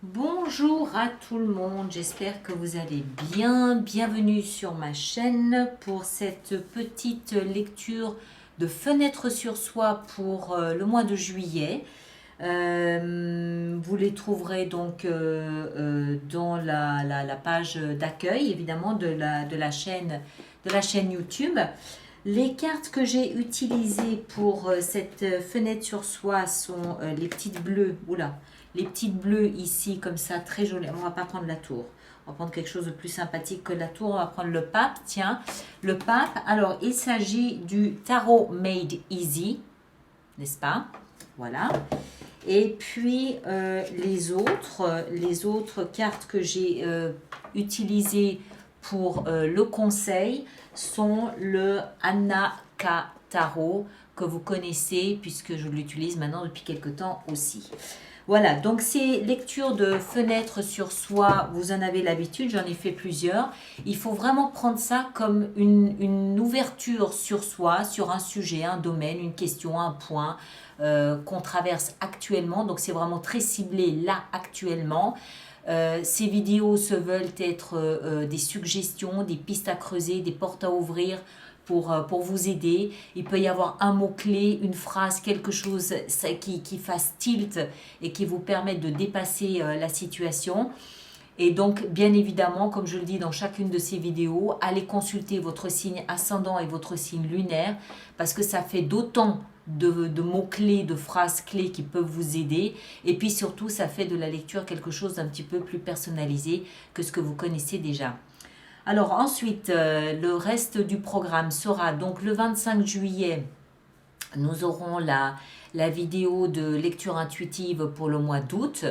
Bonjour à tout le monde, j'espère que vous allez bien. Bienvenue sur ma chaîne pour cette petite lecture de Fenêtre sur soi pour le mois de juillet. Vous les trouverez donc dans la page d'accueil évidemment de la chaîne YouTube. Les cartes que j'ai utilisées pour cette fenêtre sur soi sont les petites bleues. Oula, les petites bleues ici, comme ça, très jolies. On va pas prendre la tour. On va prendre quelque chose de plus sympathique que la tour. On va prendre le pape. Tiens, le pape. Alors, il s'agit du Tarot Made Easy, n'est-ce pas? Voilà. Et puis, les autres cartes que j'ai utilisées pour le conseil sont le Anaka Tarot que vous connaissez puisque je l'utilise maintenant depuis quelques temps aussi. Voilà, donc ces lectures de fenêtres sur soi, vous en avez l'habitude, j'en ai fait plusieurs. Il faut vraiment prendre ça comme une ouverture sur soi, sur un sujet, un domaine, une question, un point qu'on traverse actuellement. Donc c'est vraiment très ciblé là actuellement. Ces vidéos se veulent être des suggestions, des pistes à creuser, des portes à ouvrir pour vous aider. Il peut y avoir un mot-clé, une phrase, quelque chose qui fasse tilt et qui vous permette de dépasser la situation. Et donc, bien évidemment, comme je le dis dans chacune de ces vidéos, allez consulter votre signe ascendant et votre signe lunaire parce que ça fait d'autant de mots-clés, de phrases-clés qui peuvent vous aider. Et puis surtout, ça fait de la lecture quelque chose d'un petit peu plus personnalisé que ce que vous connaissez déjà. Alors ensuite, le reste du programme sera donc le 25 juillet. Nous aurons la vidéo de lecture intuitive pour le mois d'août.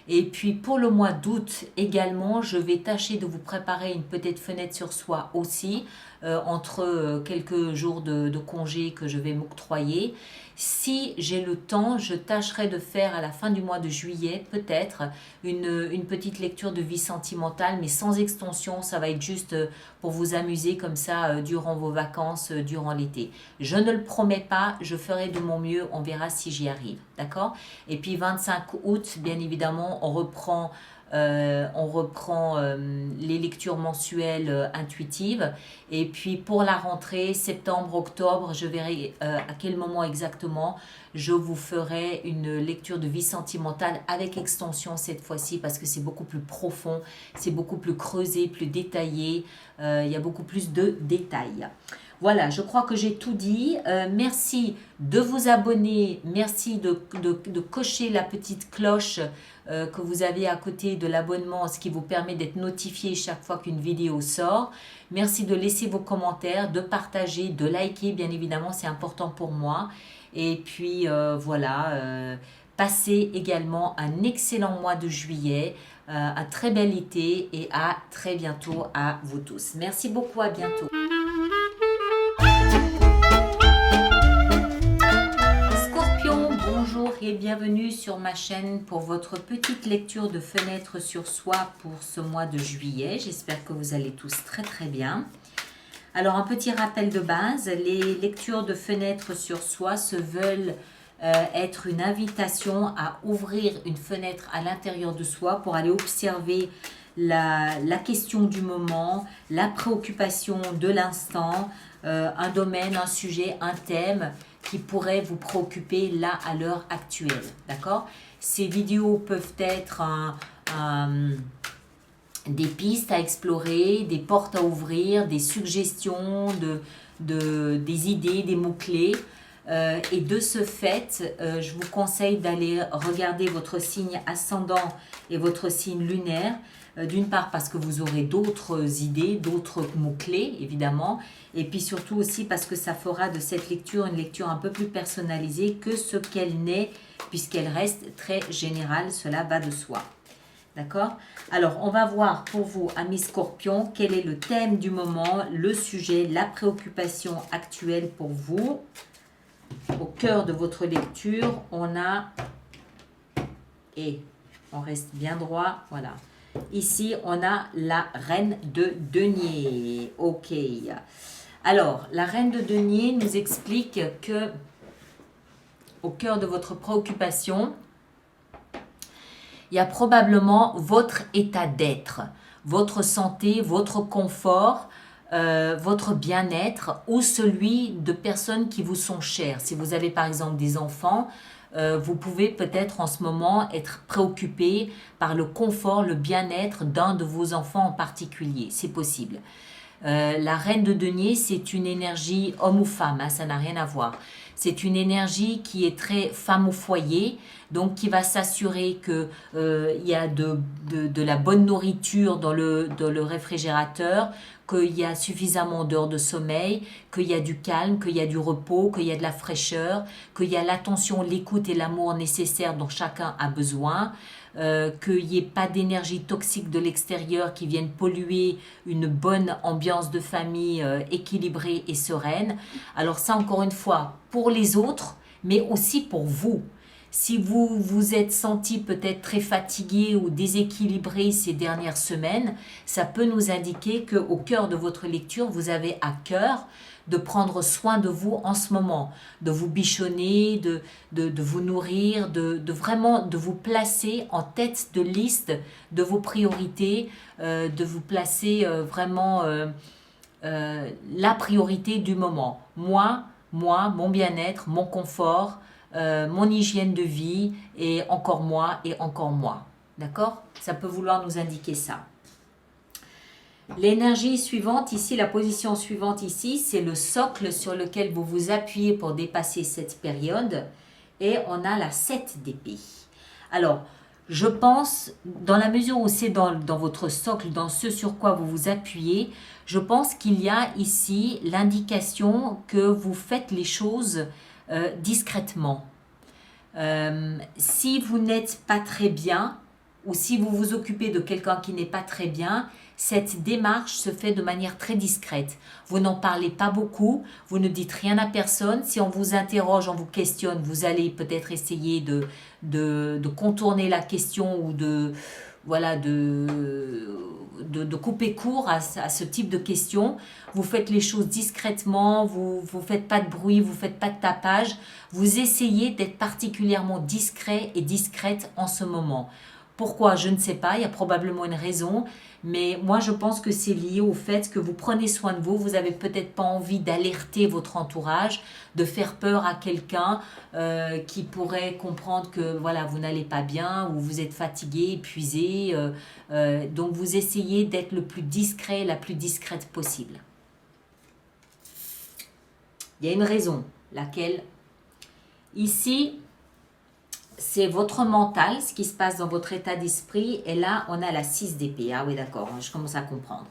Et puis pour le mois d'août également, je vais tâcher de vous préparer une petite fenêtre sur soi aussi, entre quelques jours de congé que je vais m'octroyer. Si j'ai le temps, je tâcherai de faire à la fin du mois de juillet peut-être une petite lecture de vie sentimentale, mais sans extension. Ça va être juste pour vous amuser comme ça durant vos vacances, durant l'été. Je ne le promets pas, je ferai de mon mieux, on verra si j'y arrive, d'accord? Et puis 25 août, bien évidemment, on reprend les lectures mensuelles intuitives. Et puis pour la rentrée, septembre, octobre, je verrai à quel moment exactement je vous ferai une lecture de vie sentimentale avec extension cette fois-ci parce que c'est beaucoup plus profond, c'est beaucoup plus creusé, plus détaillé, il y a beaucoup plus de détails. Voilà, je crois que j'ai tout dit. Merci de vous abonner, merci de cocher la petite cloche que vous avez à côté de l'abonnement, ce qui vous permet d'être notifié chaque fois qu'une vidéo sort. Merci de laisser vos commentaires, de partager, de liker, bien évidemment, c'est important pour moi. Et puis voilà, passez également un excellent mois de juillet, un très bel été et à très bientôt à vous tous. Merci beaucoup, à bientôt. Scorpion, bonjour et bienvenue sur ma chaîne pour votre petite lecture de fenêtre sur soi pour ce mois de juillet. J'espère que vous allez tous très très bien. Alors un petit rappel de base, les lectures de fenêtre sur soi se veulent être une invitation à ouvrir une fenêtre à l'intérieur de soi pour aller observer la question du moment, la préoccupation de l'instant, un domaine, un sujet, un thème qui pourrait vous préoccuper là à l'heure actuelle. D'accord? Ces vidéos peuvent être des pistes à explorer, des portes à ouvrir, des suggestions, des idées, des mots-clés. Et de ce fait, je vous conseille d'aller regarder votre signe ascendant et votre signe lunaire. D'une part parce que vous aurez d'autres idées, d'autres mots-clés évidemment, et puis surtout aussi parce que ça fera de cette lecture une lecture un peu plus personnalisée que ce qu'elle n'est, puisqu'elle reste très générale, cela va de soi. D'accord? Alors, on va voir pour vous, amis Scorpions, quel est le thème du moment, le sujet, la préoccupation actuelle pour vous. Au cœur de votre lecture, on a, et on reste bien droit, voilà. Ici, on a la reine de denier. Ok. Alors, la reine de denier nous explique que au cœur de votre préoccupation, il y a probablement votre état d'être, votre santé, votre confort, votre bien-être ou celui de personnes qui vous sont chères. Si vous avez par exemple des enfants, vous pouvez peut-être en ce moment être préoccupé par le confort, le bien-être d'un de vos enfants en particulier. C'est possible. La reine de denier, c'est une énergie homme ou femme, hein, ça n'a rien à voir. C'est une énergie qui est très femme au foyer, donc qui va s'assurer que il y a de la bonne nourriture dans le réfrigérateur, qu'il y a suffisamment d'heures de sommeil, qu'il y a du calme, qu'il y a du repos, qu'il y a de la fraîcheur, qu'il y a l'attention, l'écoute et l'amour nécessaires dont chacun a besoin. Qu'il n'y ait pas d'énergie toxique de l'extérieur qui vienne polluer une bonne ambiance de famille équilibrée et sereine. Alors ça, encore une fois, pour les autres, mais aussi pour vous. Si vous vous êtes senti peut-être très fatigué ou déséquilibré ces dernières semaines, ça peut nous indiquer qu'au cœur de votre lecture, vous avez à cœur de prendre soin de vous en ce moment, de vous bichonner, de vous nourrir, de vraiment de vous placer en tête de liste de vos priorités, de vous placer vraiment la priorité du moment. Moi, mon bien-être, mon confort, mon hygiène de vie et encore moi et encore moi. D'accord? Ça peut vouloir nous indiquer ça. L'énergie suivante ici, la position suivante ici, c'est le socle sur lequel vous vous appuyez pour dépasser cette période. Et on a la 7 d'épée. Alors, je pense, dans la mesure où c'est dans votre socle, dans ce sur quoi vous vous appuyez, je pense qu'il y a ici l'indication que vous faites les choses discrètement. Si vous n'êtes pas très bien, ou si vous vous occupez de quelqu'un qui n'est pas très bien, cette démarche se fait de manière très discrète. Vous n'en parlez pas beaucoup, vous ne dites rien à personne. Si on vous interroge, on vous questionne, vous allez peut-être essayer de contourner la question ou voilà, de couper court à ce type de questions. Vous faites les choses discrètement, vous ne faites pas de bruit, vous ne faites pas de tapage. Vous essayez d'être particulièrement discret et discrète en ce moment. Pourquoi? Je ne sais pas, il y a probablement une raison, mais moi je pense que c'est lié au fait que vous prenez soin de vous, vous n'avez peut-être pas envie d'alerter votre entourage, de faire peur à quelqu'un qui pourrait comprendre que voilà, vous n'allez pas bien ou vous êtes fatigué, épuisé, donc vous essayez d'être le plus discret, la plus discrète possible. Il y a une raison, laquelle ici, c'est votre mental, ce qui se passe dans votre état d'esprit. Et là, on a la 6 d'épée. Ah oui, d'accord, je commence à comprendre.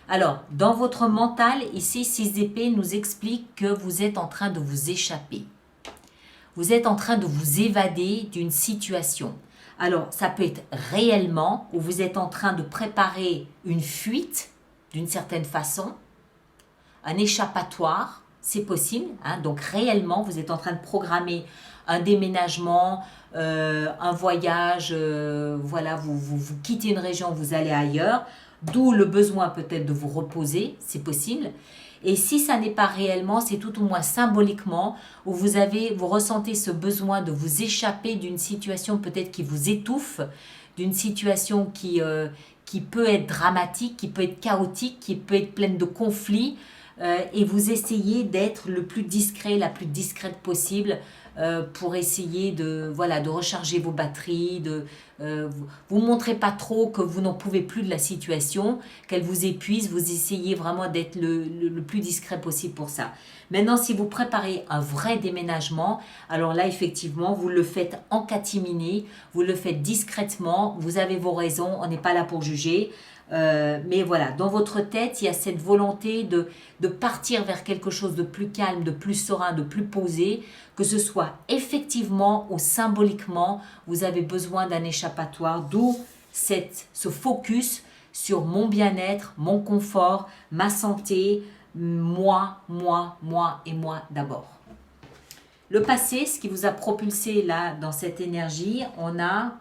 Alors, dans votre mental, ici, 6 d'épée nous explique que vous êtes en train de vous échapper. Vous êtes en train de vous évader d'une situation. Alors, ça peut être réellement, où vous êtes en train de préparer une fuite, d'une certaine façon, un échappatoire, c'est possible. Hein, donc, réellement, vous êtes en train de programmer un déménagement, un voyage, voilà, vous quittez une région, vous allez ailleurs, d'où le besoin peut-être de vous reposer, c'est possible. Et si ça n'est pas réellement, c'est tout au moins symboliquement, où vous ressentez ce besoin de vous échapper d'une situation peut-être qui vous étouffe, d'une situation qui peut être dramatique, qui peut être chaotique, qui peut être pleine de conflits, et vous essayez d'être le plus discret, la plus discrète possible, pour essayer de recharger vos batteries, vous montrez pas trop que vous n'en pouvez plus de la situation, qu'elle vous épuise, vous essayez vraiment d'être le plus discret possible pour ça. Maintenant, si vous préparez un vrai déménagement, alors là, effectivement, vous le faites en catimini, vous le faites discrètement, vous avez vos raisons, on n'est pas là pour juger. Mais voilà, dans votre tête, il y a cette volonté de partir vers quelque chose de plus calme, de plus serein, de plus posé, que ce soit effectivement ou symboliquement, vous avez besoin d'un échappatoire, d'où ce focus sur mon bien-être, mon confort, ma santé, moi et moi d'abord. Le passé, ce qui vous a propulsé là dans cette énergie, on a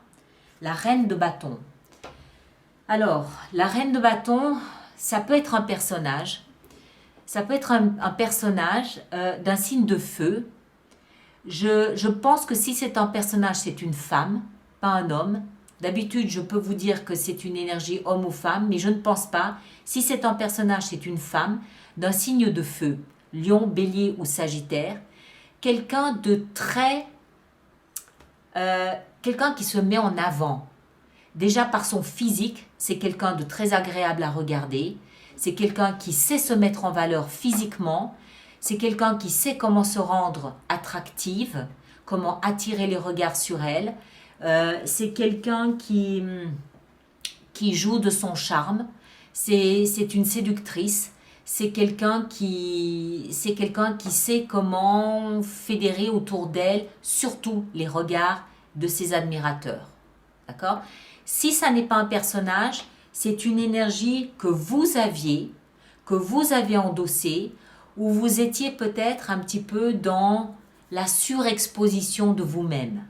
la reine de bâton. Alors, la reine de bâton, ça peut être un personnage. Ça peut être un personnage d'un signe de feu. Je pense que si c'est un personnage, c'est une femme, pas un homme. D'habitude, je peux vous dire que c'est une énergie homme ou femme, mais je ne pense pas. Si c'est un personnage, c'est une femme d'un signe de feu, lion, bélier ou sagittaire, quelqu'un de très... quelqu'un qui se met en avant. Déjà par son physique, c'est quelqu'un de très agréable à regarder. C'est quelqu'un qui sait se mettre en valeur physiquement. C'est quelqu'un qui sait comment se rendre attractive, comment attirer les regards sur elle. C'est quelqu'un qui joue de son charme. C'est une séductrice. C'est quelqu'un qui sait comment fédérer autour d'elle, surtout les regards de ses admirateurs. D'accord? Si ça n'est pas un personnage, c'est une énergie que vous avez endossée, où vous étiez peut-être un petit peu dans la surexposition de vous-même.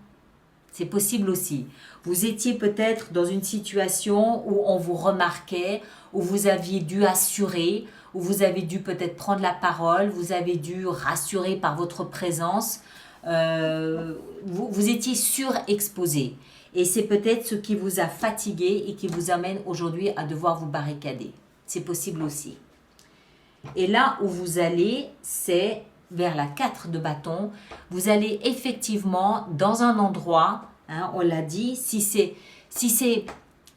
C'est possible aussi. Vous étiez peut-être dans une situation où on vous remarquait, où vous aviez dû assurer, où vous avez dû peut-être prendre la parole, vous avez dû rassurer par votre présence. Vous étiez surexposé. Et c'est peut-être ce qui vous a fatigué et qui vous amène aujourd'hui à devoir vous barricader. C'est possible aussi. Et là où vous allez, c'est vers la 4 de bâton. Vous allez effectivement dans un endroit, hein, on l'a dit, si c'est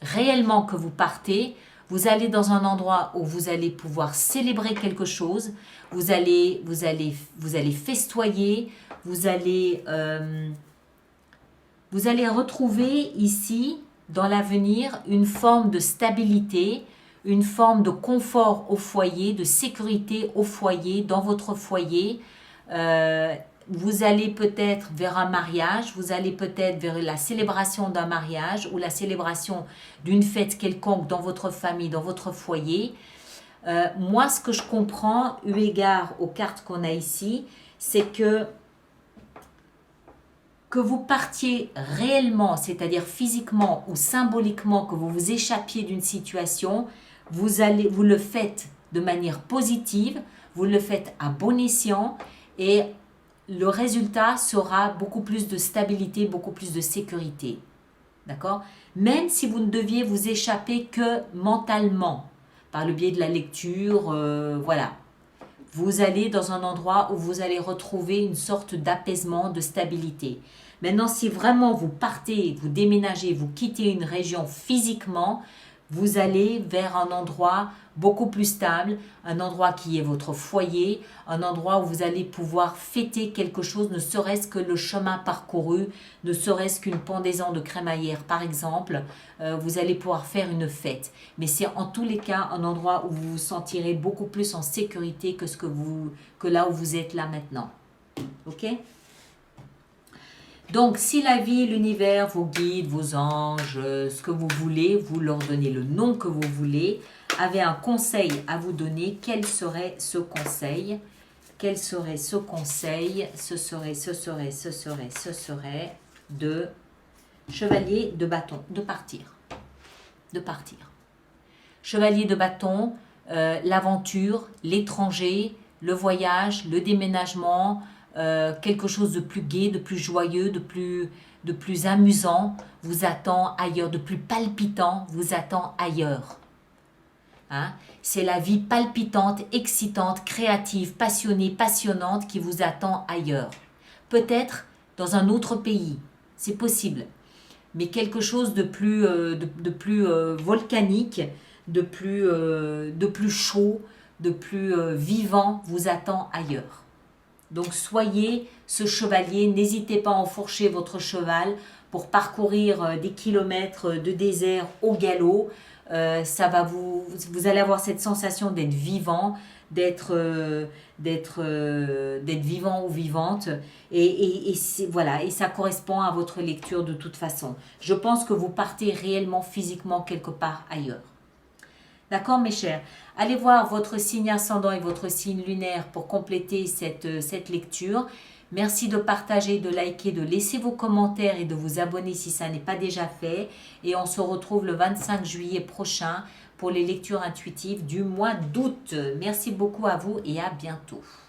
réellement que vous partez, vous allez dans un endroit où vous allez pouvoir célébrer quelque chose, vous allez festoyer, vous allez retrouver ici, dans l'avenir, une forme de stabilité, une forme de confort au foyer, de sécurité au foyer, dans votre foyer. Vous allez peut-être vers un mariage, vous allez peut-être vers la célébration d'un mariage ou la célébration d'une fête quelconque dans votre famille, dans votre foyer. Moi, ce que je comprends, eu égard aux cartes qu'on a ici, c'est que vous partiez réellement, c'est-à-dire physiquement ou symboliquement, que vous vous échappiez d'une situation, vous le faites de manière positive, vous le faites à bon escient et le résultat sera beaucoup plus de stabilité, beaucoup plus de sécurité. D'accord? Même si vous ne deviez vous échapper que mentalement, par le biais de la lecture, voilà. Vous allez dans un endroit où vous allez retrouver une sorte d'apaisement, de stabilité. Maintenant, si vraiment vous partez, vous déménagez, vous quittez une région physiquement, vous allez vers un endroit beaucoup plus stable, un endroit qui est votre foyer, un endroit où vous allez pouvoir fêter quelque chose, ne serait-ce que le chemin parcouru, ne serait-ce qu'une pendaison de crémaillère par exemple, vous allez pouvoir faire une fête. Mais c'est en tous les cas un endroit où vous vous sentirez beaucoup plus en sécurité que là où vous êtes là maintenant. Ok ? Donc, si la vie, l'univers, vos guides, vos anges, ce que vous voulez, vous leur donnez le nom que vous voulez, avez un conseil à vous donner, quel serait ce conseil? Quel serait ce conseil? Ce serait de chevalier de bâton, de partir. De partir. Chevalier de bâton, l'aventure, l'étranger, le voyage, le déménagement, quelque chose de plus gai, de plus joyeux, de plus amusant vous attend ailleurs, de plus palpitant vous attend ailleurs. Hein? C'est la vie palpitante, excitante, créative, passionnée, passionnante qui vous attend ailleurs. Peut-être dans un autre pays, c'est possible, mais quelque chose de plus, volcanique, de plus chaud, de plus vivant vous attend ailleurs. Donc soyez ce chevalier, n'hésitez pas à enfourcher votre cheval pour parcourir des kilomètres de désert au galop. Vous allez avoir cette sensation d'être vivant, d'être vivant ou vivante et voilà, et ça correspond à votre lecture de toute façon. Je pense que vous partez réellement physiquement quelque part ailleurs. D'accord mes chers? Allez voir votre signe ascendant et votre signe lunaire pour compléter cette lecture. Merci de partager, de liker, de laisser vos commentaires et de vous abonner si ça n'est pas déjà fait. Et on se retrouve le 25 juillet prochain pour les lectures intuitives du mois d'août. Merci beaucoup à vous et à bientôt.